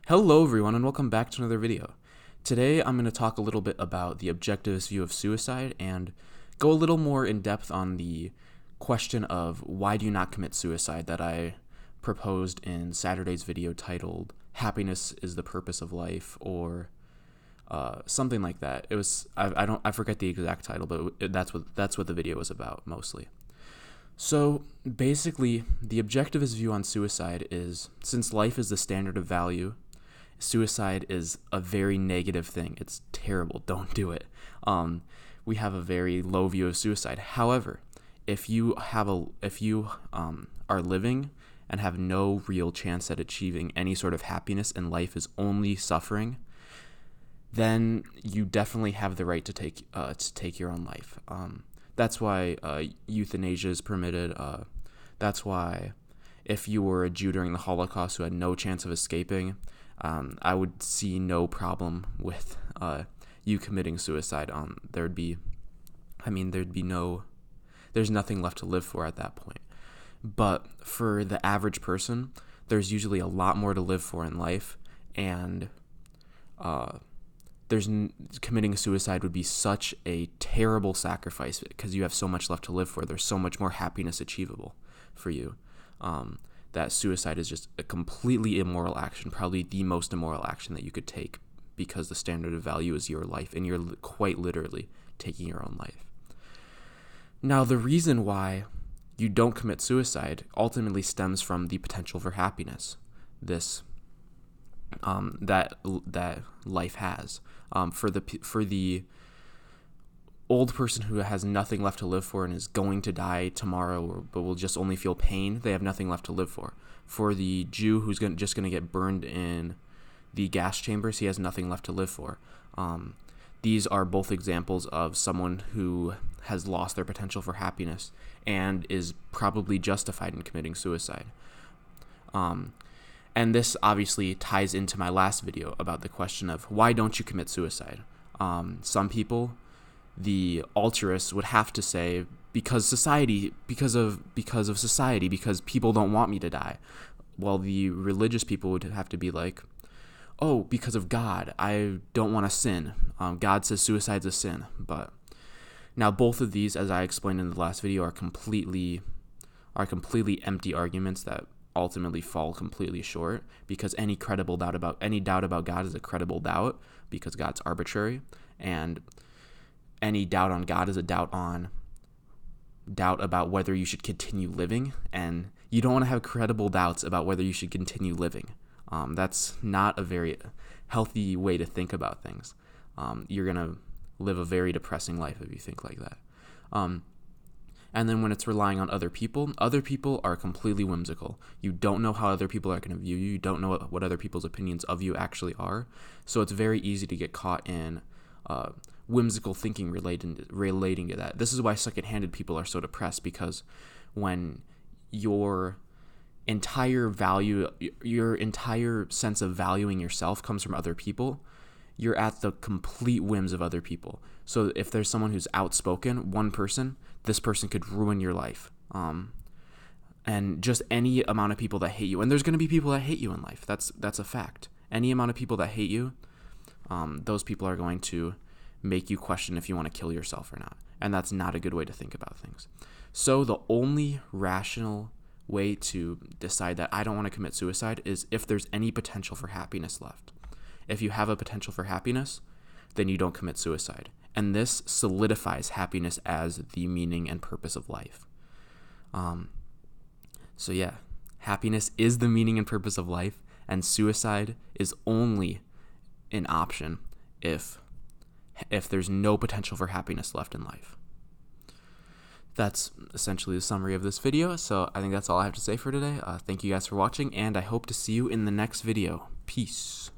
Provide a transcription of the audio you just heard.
Hello everyone and welcome back to another video. Today I'm going to talk a little bit about the objectivist view of suicide and go a little more in depth on the question of why do you not commit suicide that I proposed in Saturday's video titled Happiness is the Purpose of Life, or something like that. It was I forget the exact title, but that's what the video was about mostly. So basically, the objectivist view on suicide is, since life is the standard of value, suicide is a very negative thing. It's terrible. Don't do it. We have a very low view of suicide. However, if you are living and have no real chance at achieving any sort of happiness and life is only suffering, then you definitely have the right to take your own life. That's why euthanasia is permitted. That's why if you were a Jew during the Holocaust who had no chance of escaping, I would see no problem with you committing suicide. There's nothing left to live for at that point. But for the average person, there's usually a lot more to live for in life, and committing suicide would be such a terrible sacrifice because you have so much left to live for. There's so much more happiness achievable for you. That suicide is just a completely immoral action, probably the most immoral action that you could take, because the standard of value is your life, and you're quite literally taking your own life. Now, the reason why you don't commit suicide ultimately stems from the potential for happiness, that life has. For the old person who has nothing left to live for and is going to die tomorrow, but will just only feel pain, they have nothing left to live for. For the Jew who's just going to get burned in the gas chambers, he has nothing left to live for. These are both examples of someone who has lost their potential for happiness and is probably justified in committing suicide. And this obviously ties into my last video about the question of why don't you commit suicide? Some people, the altruists, would have to say because society, because people don't want me to die. While the religious people would have to be like, oh, because of God, I don't want to sin. God says suicide's a sin. But now both of these, as I explained in the last video, are completely empty arguments that ultimately fall completely short, because any doubt about God is a credible doubt, because God's arbitrary, and any doubt on God is a doubt about whether you should continue living, and you don't want to have credible doubts about whether you should continue living. That's not a very healthy way to think about things. You're gonna live a very depressing life if you think like that. And then when it's relying on other people are completely whimsical. You don't know how other people are going to view you. You don't know what other people's opinions of you actually are. So it's very easy to get caught in whimsical thinking relating to that. This is why second-handed people are so depressed, because when your entire sense of valuing yourself comes from other people, you're at the complete whims of other people. So if there's someone who's outspoken, one person, this person could ruin your life. And just any amount of people that hate you, and there's going to be people that hate you in life. That's a fact. Any amount of people that hate you, those people are going to make you question if you want to kill yourself or not. And that's not a good way to think about things. So the only rational way to decide that I don't want to commit suicide is if there's any potential for happiness left. If you have a potential for happiness, then you don't commit suicide. And this solidifies happiness as the meaning and purpose of life. So yeah, happiness is the meaning and purpose of life, and suicide is only an option if there's no potential for happiness left in life. That's essentially the summary of this video, so I think that's all I have to say for today. Thank you guys for watching, and I hope to see you in the next video. Peace.